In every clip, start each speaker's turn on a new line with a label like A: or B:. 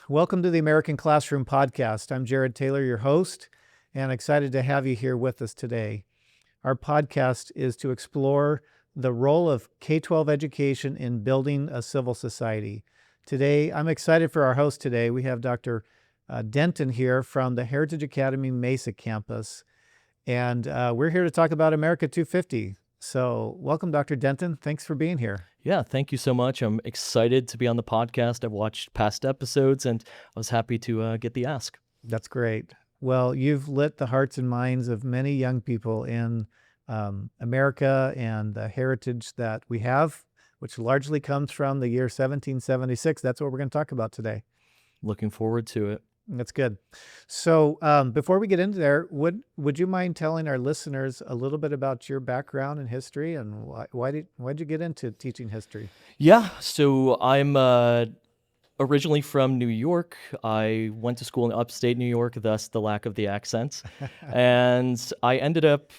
A: Welcome to the American Classroom Podcast. I'm Jared Taylor, your host, and excited to have you here with us today. Our podcast is to explore the role of K-12 education in building a civil society. Today, I'm excited for our host today. We have Dr. Denton here from the Heritage Academy Mesa campus, and we're here to talk about America 250. So welcome, Dr. Denton. Thanks for being here.
B: Yeah, thank you so much. I'm excited to be on the podcast. I've watched past episodes and I was happy to get the ask.
A: That's great. Well, you've lit the hearts and minds of many young people in America and the heritage that we have, which largely comes from the year 1776. That's what we're going to talk about today.
B: Looking forward to it.
A: That's good. So before we get into there, would you mind telling our listeners a little bit about your background in history and why'd you get into teaching history?
B: Yeah, so I'm originally from New York. I went to school in upstate New York, thus the lack of the accent. And I ended up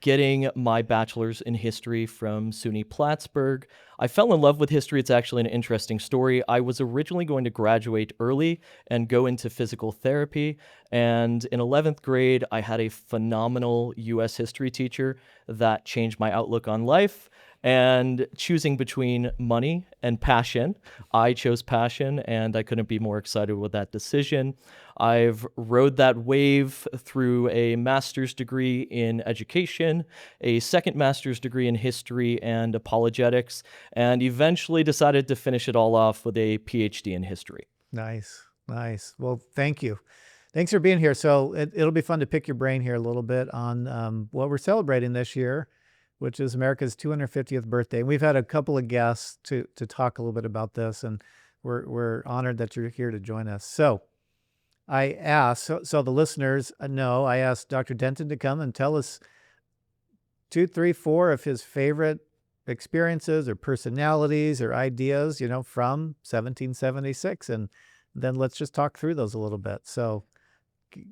B: getting my bachelor's in history from SUNY Plattsburgh. I fell in love with history. It's actually an interesting story. I was originally going to graduate early and go into physical therapy. And in 11th grade, I had a phenomenal U.S. history teacher that changed my outlook on life. And choosing between money and passion, I chose passion, and I couldn't be more excited with that decision. I've rode that wave through a master's degree in education, a second master's degree in history and apologetics, and eventually decided to finish it all off with a PhD in history.
A: Nice. Well, thank you. Thanks for being here. So it'll be fun to pick your brain here a little bit on what we're celebrating this year, which is America's 250th birthday. And we've had a couple of guests to talk a little bit about this, and we're honored that you're here to join us. So I asked, so the listeners know, I asked Dr. Denton to come and tell us 2, 3, 4 of his favorite experiences or personalities or ideas, from 1776. And then let's just talk through those a little bit. So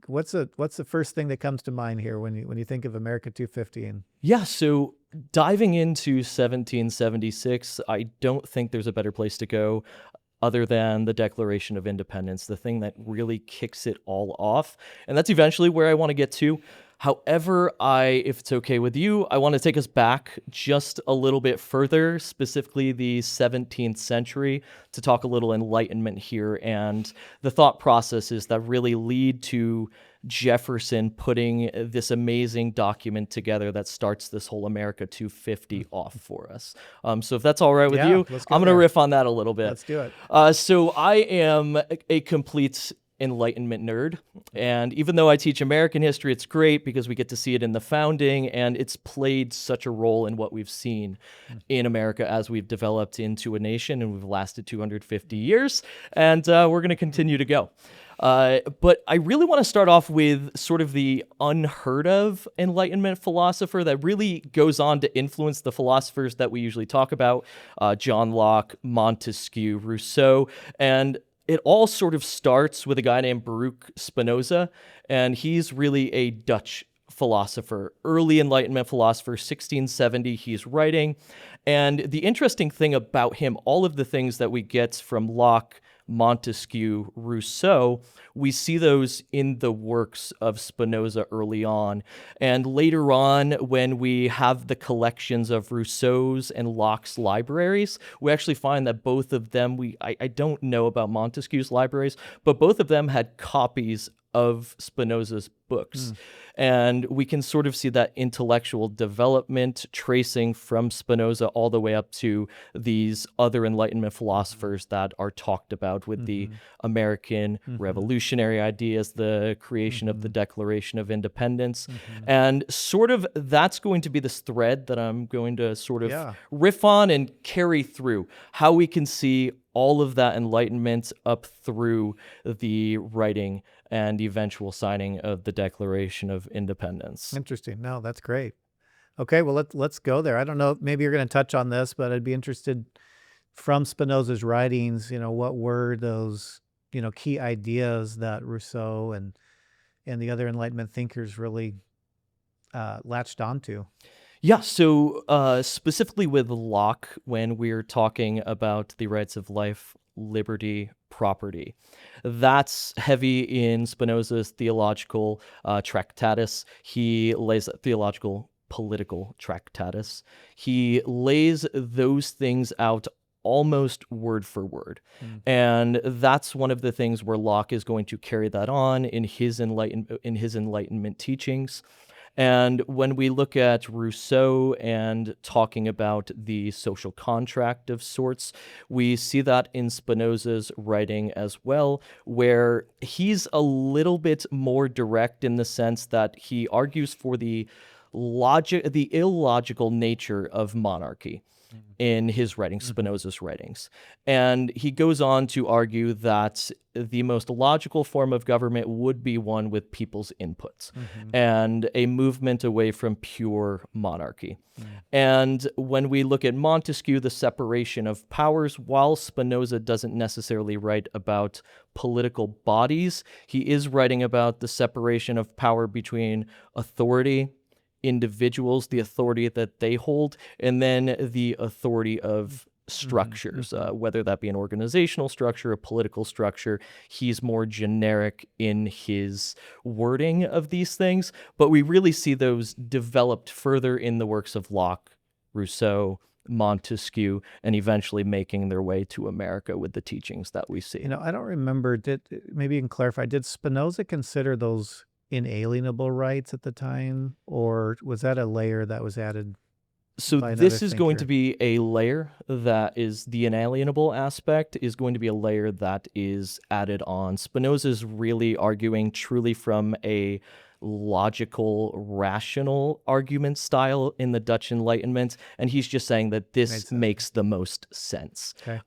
A: what's the first thing that comes to mind here when you think of America 250?
B: Yeah, so diving into 1776, I don't think there's a better place to go other than the Declaration of Independence, the thing that really kicks it all off. And that's eventually where I want to get to. However, if it's okay with you, I want to take us back just a little bit further, specifically the 17th century, to talk a little Enlightenment here and the thought processes that really lead to Jefferson putting this amazing document together that starts this whole America 250 off for us. So if that's all right with you, I'm going to riff on that a little bit.
A: Let's do it.
B: So I am a complete Enlightenment nerd. And even though I teach American history, it's great because we get to see it in the founding, and it's played such a role in what we've seen in America as we've developed into a nation, and we've lasted 250 years, and we're going to continue to go. But I really want to start off with sort of the unheard of Enlightenment philosopher that really goes on to influence the philosophers that we usually talk about, John Locke, Montesquieu, Rousseau, and it all sort of starts with a guy named Baruch Spinoza, and he's really a Dutch philosopher, early Enlightenment philosopher, 1670 he's writing. And the interesting thing about him, all of the things that we get from Locke, Montesquieu, Rousseau, we see those in the works of Spinoza early on. And later on, when we have the collections of Rousseau's and Locke's libraries, we actually find that both of them, I don't know about Montesquieu's libraries, but both of them had copies of Spinoza's books. And we can sort of see that intellectual development tracing from Spinoza all the way up to these other Enlightenment philosophers that are talked about with the American revolutionary ideas, the creation of the Declaration of Independence. And sort of that's going to be this thread that I'm going to sort of riff on and carry through how we can see all of that Enlightenment up through the writing and eventual signing of the Declaration of Independence.
A: Interesting. No, that's great. Okay, well, let's go there. I don't know, maybe you're going to touch on this, but I'd be interested from Spinoza's writings, what were those, key ideas that Rousseau and the other Enlightenment thinkers really latched onto?
B: Yeah, so specifically with Locke, when we're talking about the rights of life, liberty, property. That's heavy in Spinoza's theological Tractatus. He lays theological political Tractatus. He lays those things out almost word for word. And that's one of the things where Locke is going to carry that on in his Enlightenment teachings. And when we look at Rousseau and talking about the social contract of sorts, we see that in Spinoza's writing as well, where he's a little bit more direct in the sense that he argues for the illogical nature of monarchy in his writings, Spinoza's writings. And he goes on to argue that the most logical form of government would be one with people's inputs and a movement away from pure monarchy. And when we look at Montesquieu, the separation of powers, while Spinoza doesn't necessarily write about political bodies, he is writing about the separation of power between authority, individuals, the authority that they hold, and then the authority of structures, whether that be an organizational structure, a political structure. He's more generic in his wording of these things, but we really see those developed further in the works of Locke, Rousseau, Montesquieu, and eventually making their way to America with the teachings that we see.
A: I don't remember, maybe you can clarify, did Spinoza consider those inalienable rights at the time, or was that a layer that was added?
B: So this is going to be a layer that is the inalienable aspect is going to be a layer that is added on. Spinoza's really arguing truly from a logical, rational argument style in the Dutch Enlightenment, and he's just saying that this makes the most sense.
A: Okay.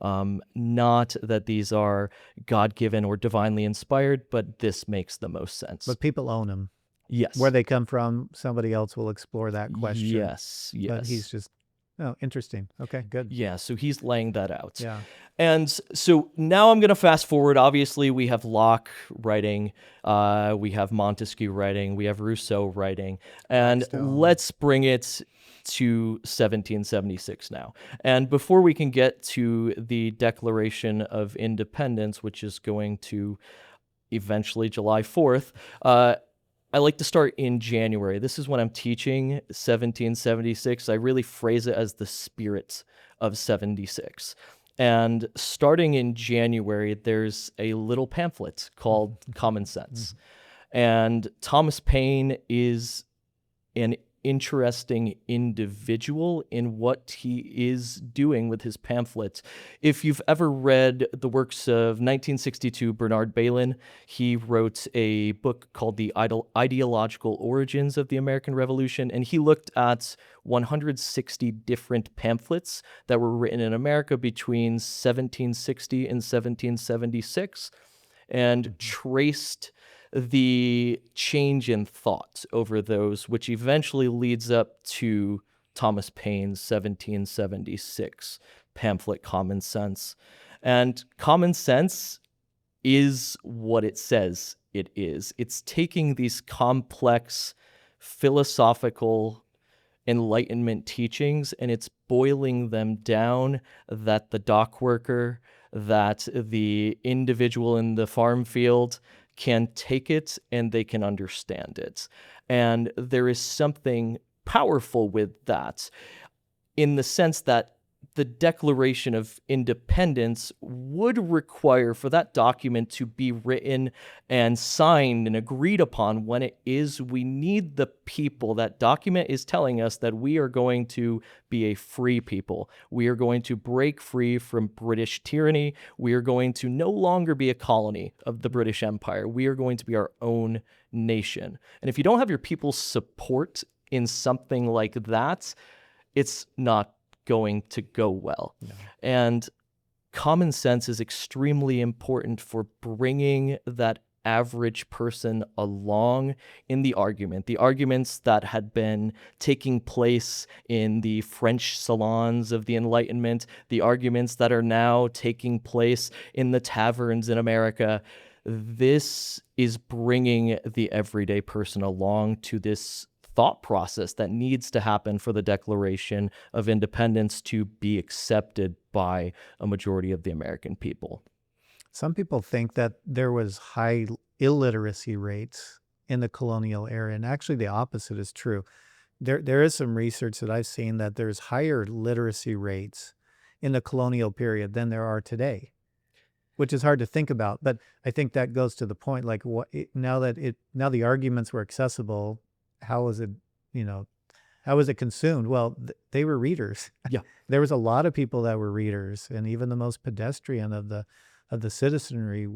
B: Not that these are God-given or divinely inspired, but this makes the most sense.
A: But people own them.
B: Yes.
A: Where they come from, somebody else will explore that question.
B: Yes.
A: But he's just, interesting. Okay, good.
B: Yeah, so he's laying that out.
A: Yeah.
B: And so now I'm going to fast forward. Obviously, we have Locke writing, we have Montesquieu writing, we have Rousseau writing, and let's bring it to 1776 now. And before we can get to the Declaration of Independence, which is going to eventually July 4th, I like to start in January. This is when I'm teaching 1776. I really phrase it as the spirit of 76. And starting in January, there's a little pamphlet called Common Sense. And Thomas Paine is an interesting individual in what he is doing with his pamphlet. If you've ever read the works of 1962 Bernard Bailyn, he wrote a book called The Ideological Origins of the American Revolution, and he looked at 160 different pamphlets that were written in America between 1760 and 1776 and traced the change in thought over those, which eventually leads up to Thomas Paine's 1776 pamphlet, Common Sense. And Common Sense is what it says it is. It's taking these complex philosophical Enlightenment teachings and it's boiling them down that the dock worker, that the individual in the farm field can take it and they can understand it. And there is something powerful with that in the sense that the Declaration of Independence would require for that document to be written and signed and agreed upon when it is. We need the people. That document is telling us that we are going to be a free people. We are going to break free from British tyranny. We are going to no longer be a colony of the British Empire. We are going to be our own nation. And if you don't have your people's support in something like that, it's not going to go well. No. And common sense is extremely important for bringing that average person along in the argument. The arguments that had been taking place in the French salons of the Enlightenment, the arguments that are now taking place in the taverns in America. This is bringing the everyday person along to this thought process that needs to happen for the Declaration of Independence to be accepted by a majority of the American people.
A: Some people think that there was high illiteracy rates in the colonial era, and actually the opposite is true. There is some research that I've seen that there's higher literacy rates in the colonial period than there are today, which is hard to think about. But I think that goes to the point, like now now the arguments were accessible, how was it, you know, how was it consumed? Well, they were readers.
B: Yeah.
A: There was a lot of people that were readers, and even the most pedestrian of the citizenry,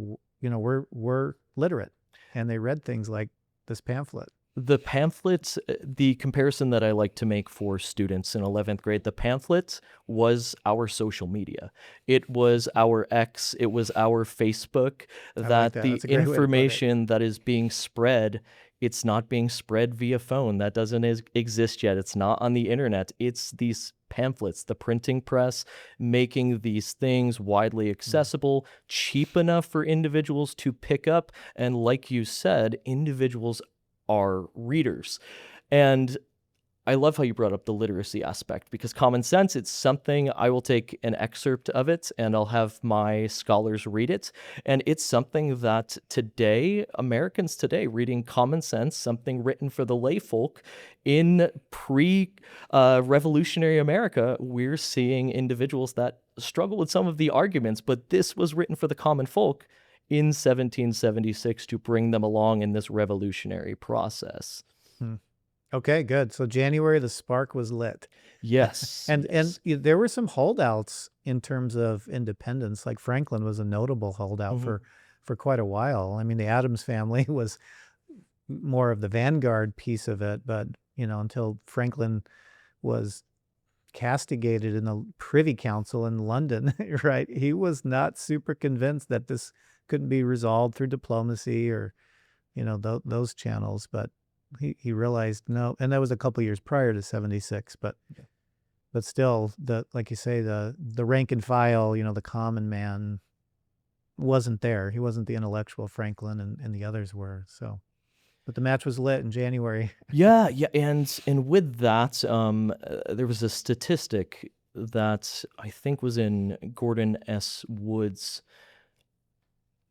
A: were literate, and they read things like this pamphlet.
B: The pamphlets, the comparison that I like to make for students in 11th grade, the pamphlet was our social media. It was our X, it was our Facebook,
A: I like
B: that
A: that.
B: the
A: That's a great way to put it.
B: information that is being spread, it's not being spread via phone. That doesn't exist yet. It's not on the internet. It's these pamphlets, the printing press, making these things widely accessible, cheap enough for individuals to pick up. And like you said, individuals are readers. And I love how you brought up the literacy aspect, because common sense, it's something I will take an excerpt of it and I'll have my scholars read it. And it's something that today, Americans today, reading Common Sense, something written for the lay folk in pre-revolutionary America, we're seeing individuals that struggle with some of the arguments, but this was written for the common folk in 1776 to bring them along in this revolutionary process.
A: Okay, good. So January, the spark was lit.
B: Yes.
A: And
B: yes.
A: there were some holdouts in terms of independence. Like Franklin was a notable holdout for quite a while. I mean, the Adams family was more of the vanguard piece of it, but until Franklin was castigated in the Privy Council in London, right? He was not super convinced that this couldn't be resolved through diplomacy or those channels, but he realized no. And that was a couple years prior to 76, but still, like you say, the rank and file, the common man wasn't there. He wasn't the intellectual Franklin, and the others were. So, but the match was lit in January.
B: Yeah, and with that, there was a statistic that I think was in Gordon S. Wood's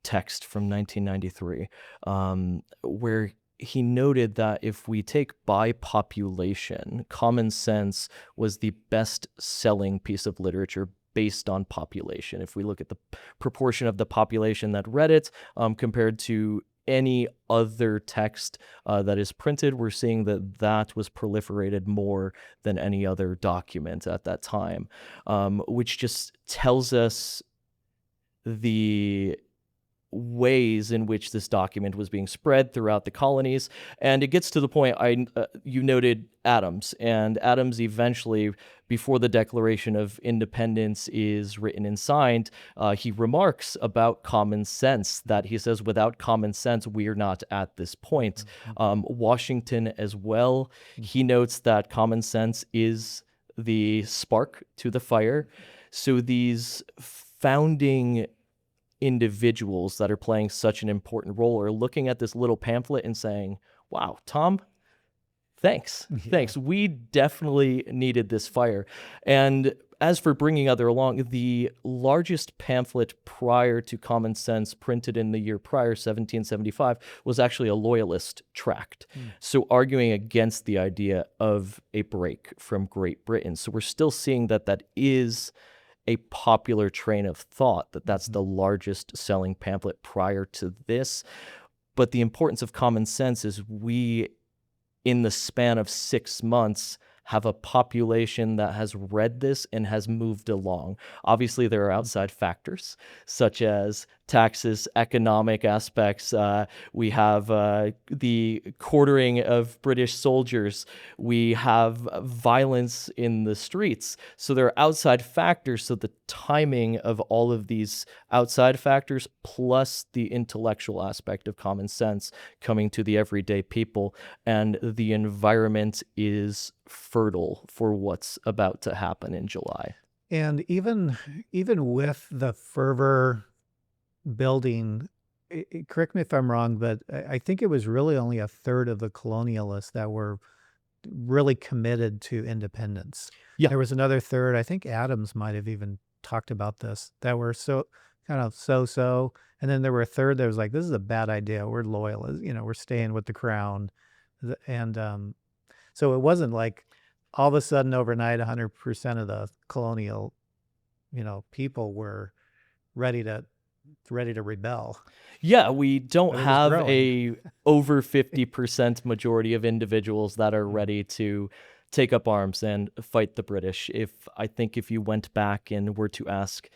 B: text from 1993, where he noted that if we take by population, Common Sense was the best-selling piece of literature based on population. If we look at the proportion of the population that read it compared to any other text that is printed, we're seeing that was proliferated more than any other document at that time, which just tells us the ways in which this document was being spread throughout the colonies. And it gets to the point, you noted Adams, and Adams eventually, before the Declaration of Independence is written and signed, he remarks about common sense, that he says, without common sense, we're not at this point. Washington as well, he notes that common sense is the spark to the fire. So these founding individuals that are playing such an important role are looking at this little pamphlet and saying, wow, Tom, thanks. Thanks. We definitely needed this fire. And as for bringing other along, the largest pamphlet prior to Common Sense printed in the year prior, 1775, was actually a loyalist tract. So arguing against the idea of a break from Great Britain. So we're still seeing that is a popular train of thought, that's the largest selling pamphlet prior to this. But the importance of Common Sense is we, in the span of 6 months, have a population that has read this and has moved along. Obviously, there are outside factors, such as taxes, economic aspects. We have the quartering of British soldiers. We have violence in the streets. So there are outside factors. So the timing of all of these outside factors, plus the intellectual aspect of Common Sense coming to the everyday people, and the environment is fertile for what's about to happen in July.
A: And even with the fervor building, correct me if I'm wrong, but I think it was really only a third of the colonialists that were really committed to independence.
B: Yeah.
A: There was another third, I think Adams might have even talked about this, that were so kind of so-so. And then there were a third that was like, this is a bad idea. We're loyal, we're staying with the crown. And so it wasn't like all of a sudden overnight 100% of the colonial, people were ready to rebel,
B: Yeah, we don't
A: but it was
B: have
A: growing.
B: a over 50% majority of individuals that are ready to take up arms and fight the British. I think if you went back and were to ask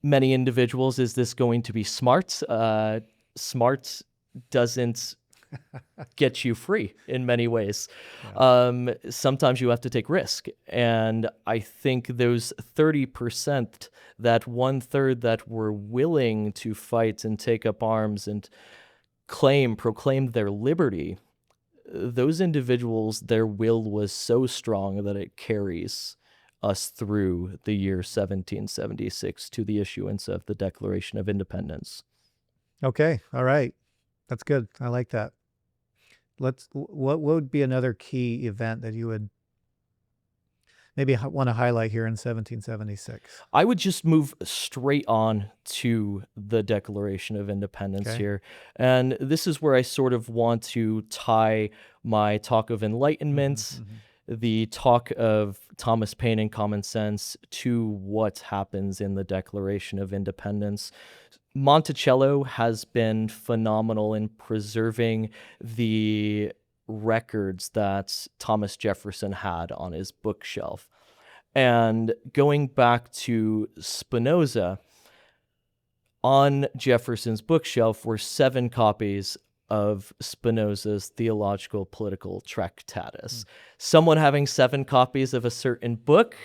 B: many individuals, is this going to be smart? Smart doesn't get you free in many ways. Sometimes you have to take risk. And I think those 30%, that 1/3 that were willing to fight and take up arms and proclaim their liberty, those individuals, their will was so strong that it carries us through the year 1776 to the issuance of the Declaration of Independence.
A: Okay. All right. That's good. I like that. What would be another key event that you would maybe want to highlight here in 1776?
B: I would just move straight on to the Declaration of Independence
A: Okay.
B: here. And this is where I sort of want to tie my talk of Enlightenment, the talk of Thomas Paine and common sense, to what happens in the Declaration of Independence. Monticello has been phenomenal in preserving the records that Thomas Jefferson had on his bookshelf. And going back to Spinoza, on Jefferson's bookshelf were 7 copies of Spinoza's Theological Political Tractatus. Someone having 7 copies of a certain book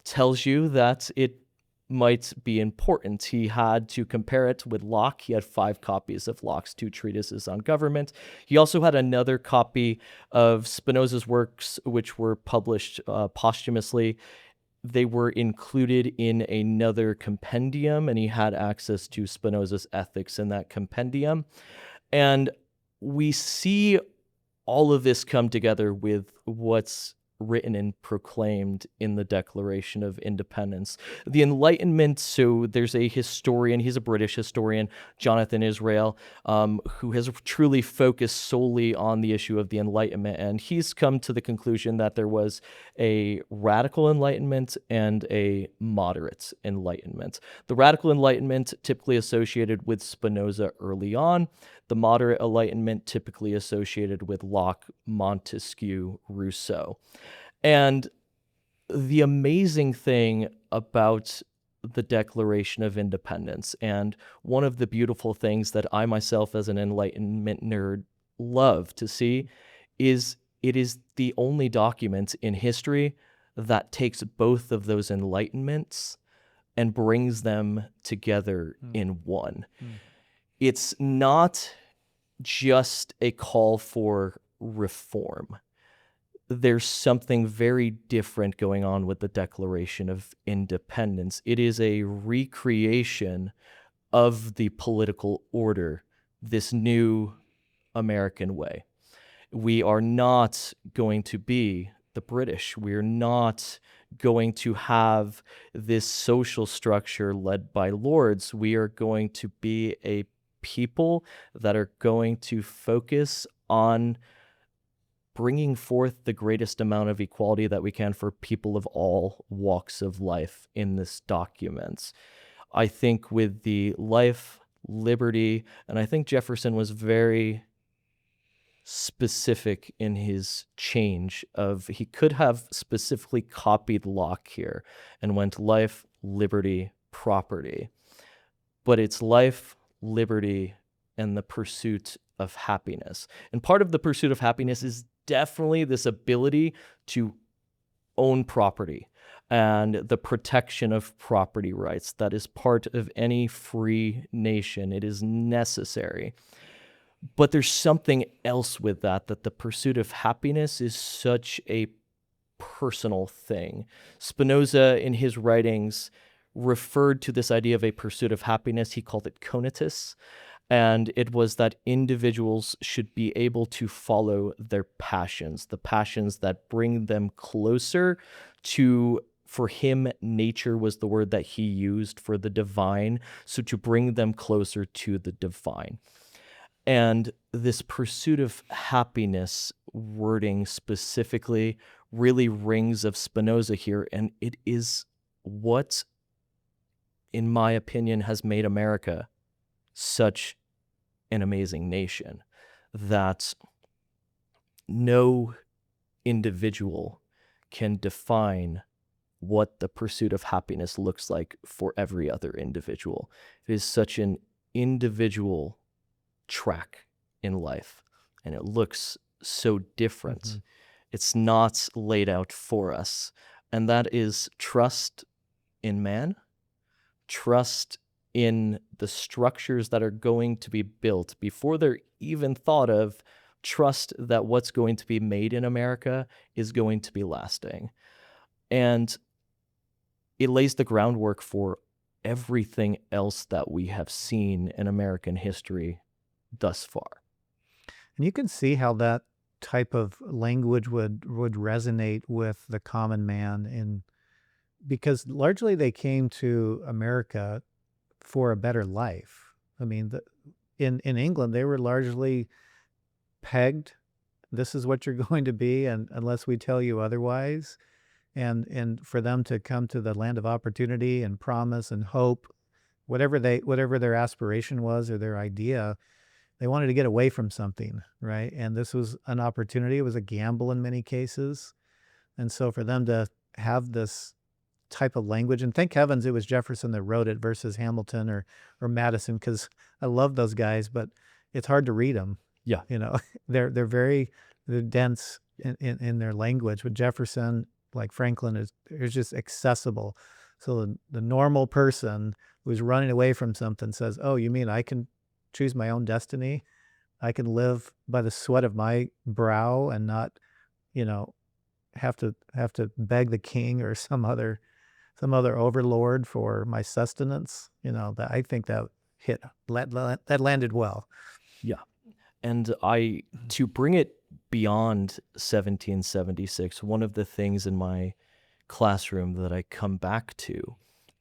B: tells you that it might be important. He had to compare it with Locke. He had 5 copies of Locke's 2 treatises on government. He also had another copy of Spinoza's works, which were published posthumously. They were included in another compendium, and he had access to Spinoza's ethics in that compendium. And we see all of this come together with what's written and proclaimed in the Declaration of Independence. The Enlightenment, so there's a historian, he's a British historian, Jonathan Israel, who has truly focused solely on the issue of the Enlightenment, and he's come to the conclusion that there was a radical Enlightenment and a moderate Enlightenment. The radical Enlightenment typically associated with Spinoza early on, the moderate Enlightenment typically associated with Locke, Montesquieu, Rousseau. And the amazing thing about the Declaration of Independence, and one of the beautiful things that I myself as an Enlightenment nerd love to see, is it is the only document in history that takes both of those enlightenments and brings them together in one. It's not just a call for reform. There's something very different going on with the Declaration of Independence. It is a recreation of the political order, this new American way. We are not going to be the British. We're not going to have this social structure led by lords. We are going to be a people that are going to focus on bringing forth the greatest amount of equality that we can for people of all walks of life in this document. I think with the life, liberty, and I think Jefferson was very specific in his change of, he could have specifically copied Locke here and went life, liberty, property. But it's life, liberty, and the pursuit of happiness. And part of the pursuit of happiness is definitely this ability to own property and the protection of property rights. That is part of any free nation. It is necessary. But there's something else with that the pursuit of happiness is such a personal thing. Spinoza, in his writings, referred to this idea of a pursuit of happiness. He called it conatus. And it was that individuals should be able to follow their passions, the passions that bring them closer to for him, nature was the word that he used for the divine, so to bring them closer to the divine. And this pursuit of happiness wording specifically really rings of Spinoza here, and it is what, in my opinion, has made America such an amazing nation, that no individual can define what the pursuit of happiness looks like for every other individual. It is such an individual track in life, and it looks so different.
A: Mhm.
B: It's not laid out for us, and that is trust in man, trust in the structures that are going to be built before they're even thought of, trust that what's going to be made in America is going to be lasting. And it lays the groundwork for everything else that we have seen in American history thus far.
A: And you can see how that type of language would resonate with the common man, because largely they came to America for a better life. I mean, in England, they were largely pegged. This is what you're going to be, and unless we tell you otherwise. And for them to come to the land of opportunity and promise and hope, whatever their aspiration was or their idea, they wanted to get away from something, right? And this was an opportunity. It was a gamble in many cases. And so for them to have this type of language, and thank heavens it was Jefferson that wrote it versus Hamilton or Madison, because I love those guys, but it's hard to read them.
B: Yeah.
A: They're dense in their language. But Jefferson, like Franklin, is just accessible. So the normal person who's running away from something says, "Oh, you mean I can choose my own destiny? I can live by the sweat of my brow and not, have to beg the king or some other overlord for my sustenance." That I think that that landed well.
B: Yeah. And to bring it beyond 1776, one of the things in my classroom that I come back to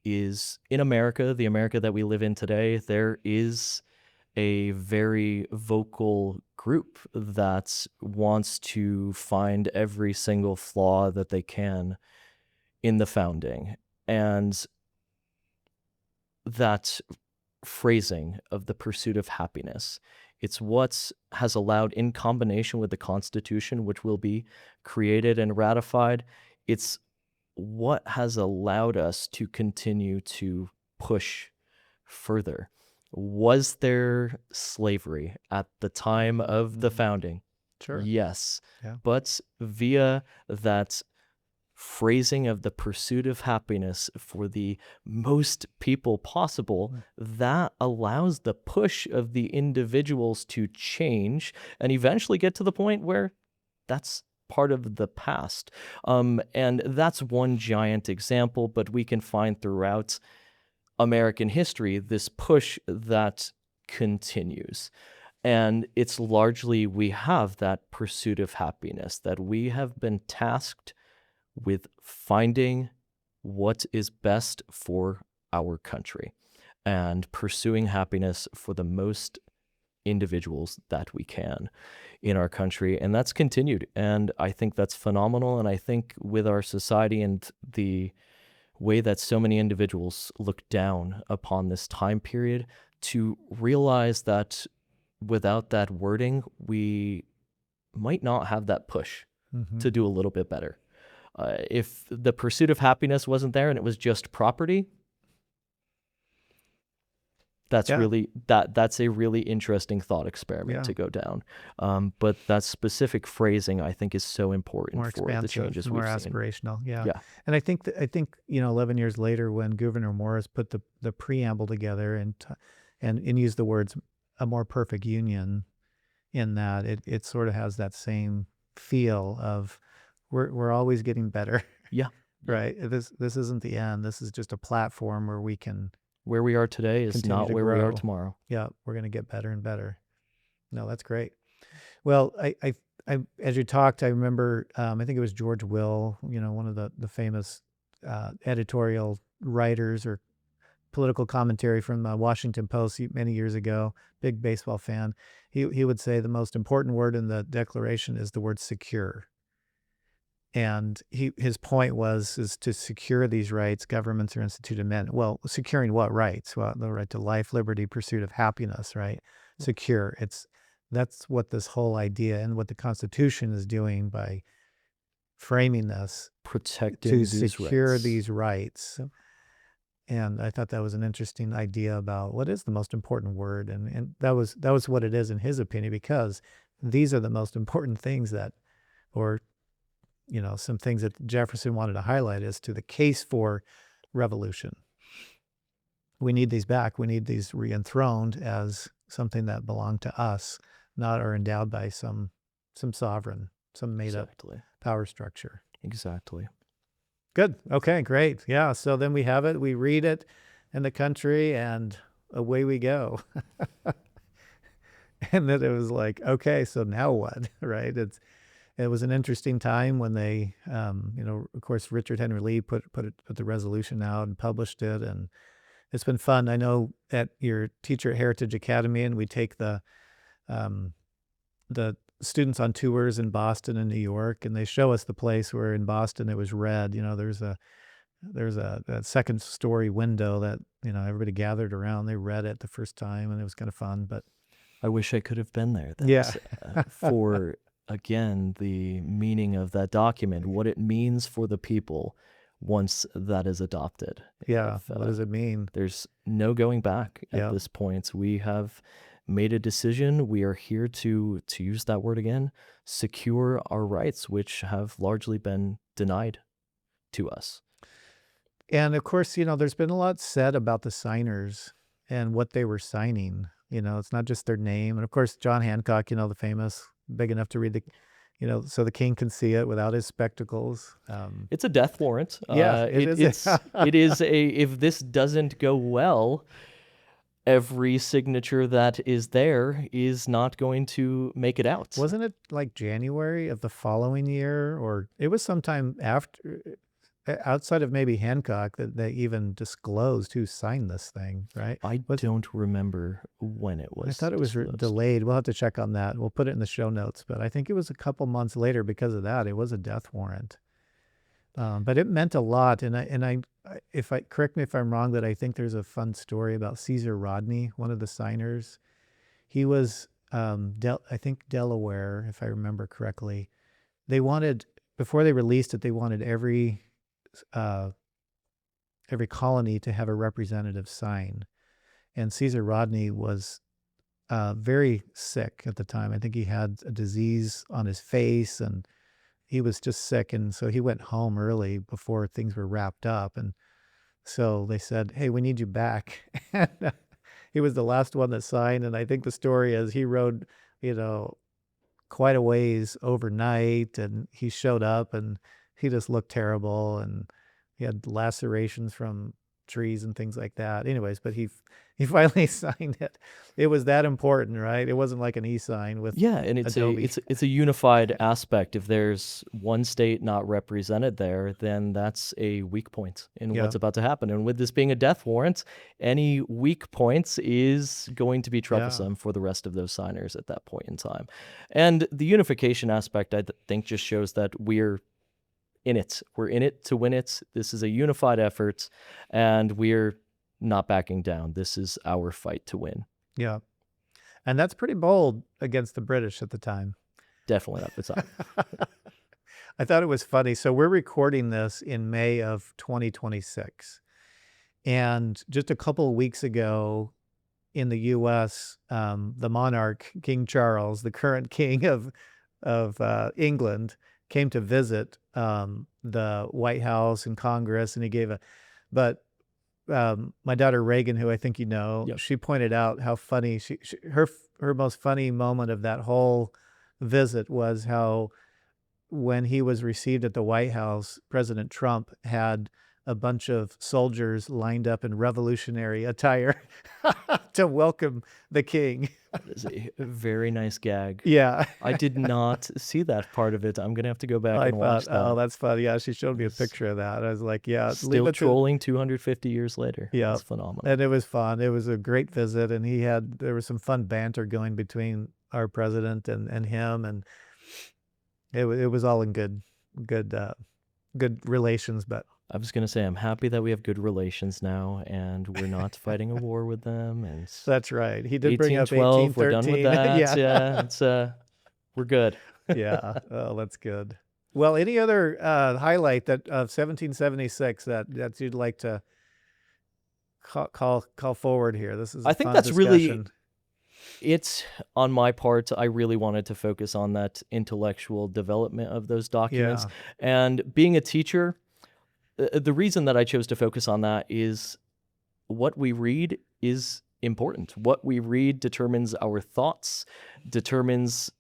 B: is, in America, the America that we live in today, there is a very vocal group that wants to find every single flaw that they can in the founding. And that phrasing of the pursuit of happiness, it's what has allowed, in combination with the Constitution, which will be created and ratified, it's what has allowed us to continue to push further. Was there slavery at the time of the founding?
A: Sure.
B: Yes.
A: Yeah.
B: But via that phrasing of the pursuit of happiness for the most people possible, that allows the push of the individuals to change and eventually get to the point where that's part of the past. And that's one giant example, but we can find throughout American history this push that continues. And it's largely, we have that pursuit of happiness, that we have been tasked with finding what is best for our country and pursuing happiness for the most individuals that we can in our country. And that's continued. And I think that's phenomenal. And I think with our society and the way that so many individuals look down upon this time period, to realize that without that wording, we might not have that push to do a little bit better. If the pursuit of happiness wasn't there and it was just property, that's
A: Yeah.
B: really that's a really interesting thought experiment
A: Yeah.
B: to go down. But that specific phrasing, I think, is so important
A: More
B: for the
A: expansive,
B: changes
A: more
B: we've seen.
A: aspirational. Yeah.
B: Yeah.
A: And I think 11 years later, when Gouverneur Morris put the preamble together and used the words "a more perfect union" in that, it sort of has that same feel of we're always getting better.
B: Yeah.
A: Right. This isn't the end. This is just a platform where we can
B: Where we are today is
A: continue
B: not
A: to
B: where we are
A: grow.
B: tomorrow.
A: Yeah, we're going to get better and better. No, that's great. Well, I as you talked, I remember, I think it was George Will, one of the famous editorial writers or political commentary from Washington Post many years ago, big baseball fan. He would say the most important word in the Declaration is the word secure. And his point is to secure these rights, governments are instituted men. Well, securing what rights? Well, the right to life, liberty, pursuit of happiness, right? Secure. That's what this whole idea and what the Constitution is doing by framing this
B: Protecting
A: to
B: these
A: secure
B: rights.
A: these rights. And I thought that was an interesting idea about what is the most important word, and that was what it is in his opinion, because these are the most important things that, or some things that Jefferson wanted to highlight as to the case for revolution. We need these back. We need these re-enthroned as something that belong to us, not are endowed by some sovereign, some made-up power structure.
B: Exactly.
A: Good. Okay, great. Yeah, so then we have it. We read it in the country, and away we go. And then it was like, okay, so now what, right? It was an interesting time when they, of course, Richard Henry Lee put the resolution out and published it, and it's been fun. I know at your teacher at Heritage Academy, and we take the students on tours in Boston and New York, and they show us the place where in Boston it was read. There's a second story window that everybody gathered around. They read it the first time, and it was kind of fun. But
B: I wish I could have been there.
A: Yeah.
B: For again, the meaning of that document, what it means for the people once that is adopted.
A: Yeah. What does it mean?
B: There's no going back at
A: Yeah.
B: this point. We have made a decision. We are here to use that word again, secure our rights, which have largely been denied to us.
A: And of course, there's been a lot said about the signers and what they were signing. It's not just their name. And of course, John Hancock, the famous, big enough to read the, so the king can see it without his spectacles.
B: It's a death warrant.
A: Yeah,
B: it is if this doesn't go well, every signature that is there is not going to make it out.
A: Wasn't it like January of the following year, or it was sometime after, outside of maybe Hancock, that they even disclosed who signed this thing, right?
B: I don't remember when it was.
A: I thought it was delayed. We'll have to check on that. We'll put it in the show notes, but I think it was a couple months later because of that. It was a death warrant. But it meant a lot, and correct me if I'm wrong, that I think there's a fun story about Caesar Rodney, one of the signers. He was, I think Delaware, if I remember correctly. They wanted, before they released it, they wanted every colony to have a representative sign, and Caesar Rodney was very sick at the time. I think he had a disease on his face, and he was just sick, and so he went home early before things were wrapped up. And so they said, hey, we need you back. And he was the last one that signed, and I think the story is he rode, quite a ways overnight, and he showed up, and he just looked terrible, and he had lacerations from trees and things like that. Anyways, but he finally signed it. It was that important, right? It wasn't like an e-sign with
B: and
A: Adobe.
B: it's a unified aspect. If there's one state not represented there, then that's a weak point in what's about to happen. And with this being a death warrant, any weak points is going to be troublesome for the rest of those signers at that point in time. And the unification aspect, I think, just shows that we're in it. We're in it to win it. This is a unified effort, and we're not backing down. This is our fight to win.
A: Yeah. And that's pretty bold against the British at the time.
B: Definitely not the time.
A: I thought it was funny. So we're recording this in May of 2026. And just a couple of weeks ago in the U.S., the monarch, King Charles, the current king of England, came to visit the White House and Congress, and he gave my daughter Reagan, who I think she pointed out how funny her most funny moment of that whole visit was how when he was received at the White House, President Trump had a bunch of soldiers lined up in revolutionary attire to welcome the king.
B: That is a very nice gag.
A: Yeah.
B: I did not see that part of it. I'm gonna have to go back
A: I
B: and watch
A: thought, oh,
B: that.
A: that's funny. Yeah, she showed me a
B: It's
A: picture of that. I was like, yeah, leave
B: still
A: it to,
B: trolling 250 years later.
A: yeah.
B: That's phenomenal.
A: And it was fun. It was a great visit, and there was some fun banter going between our president and him, and it was all in good relations. But
B: I was gonna say, I'm happy that we have good relations now, and we're not fighting a war with them. And
A: that's right. He did bring up
B: 1812, we're done with
A: 1813.
B: that. Yeah, it's we're good.
A: Yeah. Oh, that's good. Well, any other highlight that of 1776 that you'd like to call forward here? This is a
B: I think
A: fun
B: that's really
A: discussion.
B: it's on my part. I really wanted to focus on that intellectual development of those documents.
A: Yeah.
B: And being a teacher, the reason that I chose to focus on that is what we read is important. What we read determines our thoughts, determines,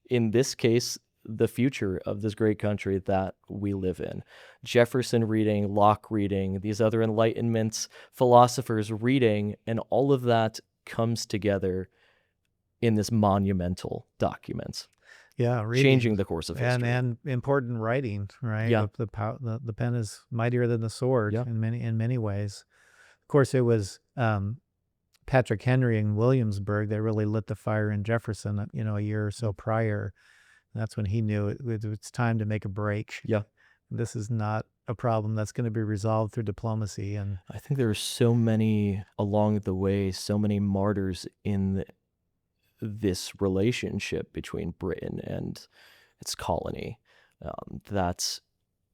B: in this case, the future of this great country that we live in. Jefferson reading, Locke reading, these other Enlightenment philosophers reading, and all of that comes together in this monumental document,
A: Yeah,
B: changing
A: reading
B: the course of history.
A: and important writing, right?
B: Yeah.
A: The pen is mightier than the sword
B: Yeah.
A: in many ways. Of course, it was Patrick Henry in Williamsburg that really lit the fire in Jefferson, a year or so prior. That's when he knew it's time to make a break.
B: Yeah.
A: This is not a problem that's going to be resolved through diplomacy. And
B: I think there are so many along the way, so many martyrs in this relationship between Britain and its colony that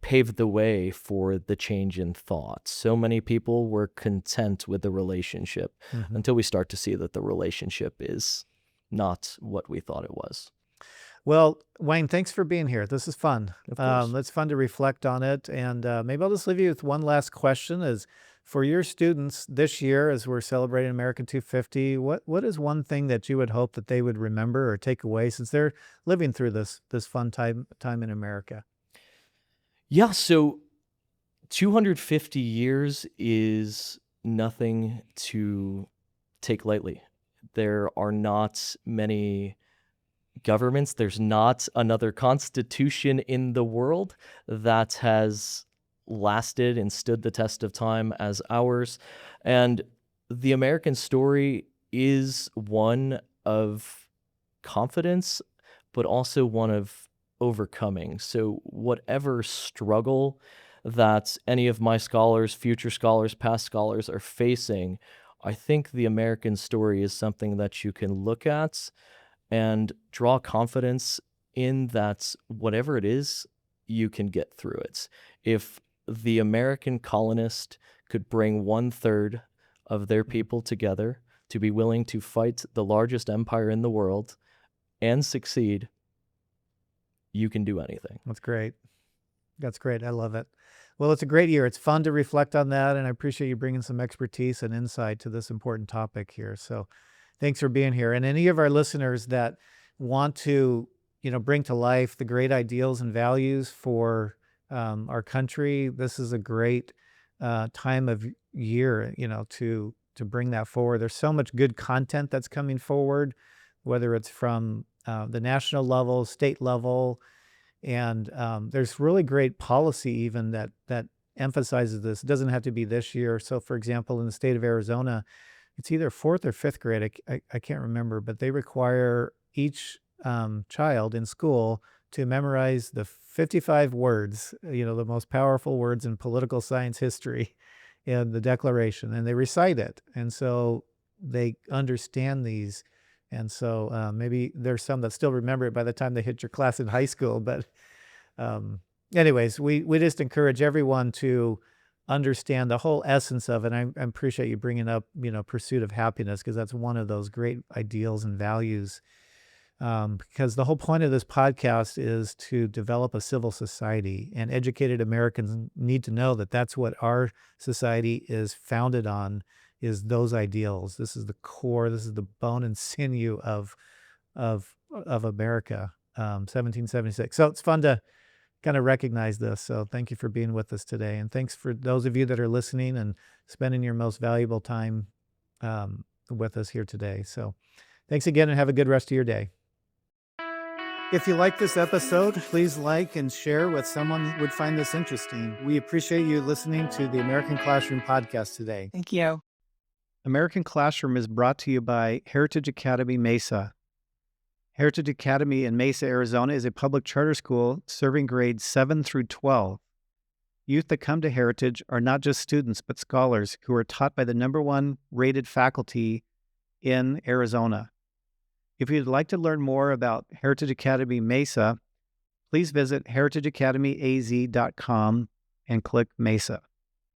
B: paved the way for the change in thought. So many people were content with the relationship until we start to see that the relationship is not what we thought it was.
A: Well, Wayne, thanks for being here. This is fun.
B: Of course.
A: It's fun to reflect on it. And maybe I'll just leave you with one last question is, for your students this year, as we're celebrating America 250, what is one thing that you would hope that they would remember or take away since they're living through this fun time in America?
B: Yeah, so 250 years is nothing to take lightly. There are not many governments. There's not another constitution in the world that has lasted and stood the test of time as ours. And the American story is one of confidence, but also one of overcoming. So whatever struggle that any of my scholars, future scholars, past scholars are facing, I think the American story is something that you can look at and draw confidence in that whatever it is, you can get through it. If the American colonist could bring 1/3 of their people together to be willing to fight the largest empire in the world and succeed, you can do anything.
A: That's great. That's great. I love it. Well, it's a great year. It's fun to reflect on that, and I appreciate you bringing some expertise and insight to this important topic here. So thanks for being here. And any of our listeners that want to, bring to life the great ideals and values for our country, this is a great time of year, to bring that forward. There's so much good content that's coming forward, whether it's from the national level, state level, and there's really great policy even that emphasizes this. It doesn't have to be this year. So, for example, in the state of Arizona, it's either 4th or 5th grade. I can't remember, but they require each child in school to memorize the 55 words, the most powerful words in political science history in the Declaration, and they recite it. And so they understand these. And so maybe there's some that still remember it by the time they hit your class in high school. But anyways, we just encourage everyone to understand the whole essence of it. And I appreciate you bringing up, pursuit of happiness, because that's one of those great ideals and values. Because the whole point of this podcast is to develop a civil society, and educated Americans need to know that that's what our society is founded on, is those ideals. This is the core. This is the bone and sinew of America, 1776. So it's fun to kind of recognize this. So thank you for being with us today. And thanks for those of you that are listening and spending your most valuable time with us here today. So thanks again and have a good rest of your day. If you like this episode, please like and share with someone who would find this interesting. We appreciate you listening to the American Classroom podcast today.
C: Thank you.
A: American Classroom is brought to you by Heritage Academy Mesa. Heritage Academy in Mesa, Arizona is a public charter school serving grades 7 through 12. Youth that come to Heritage are not just students, but scholars who are taught by the #1 rated faculty in Arizona. If you'd like to learn more about Heritage Academy Mesa, please visit heritageacademyaz.com and click Mesa.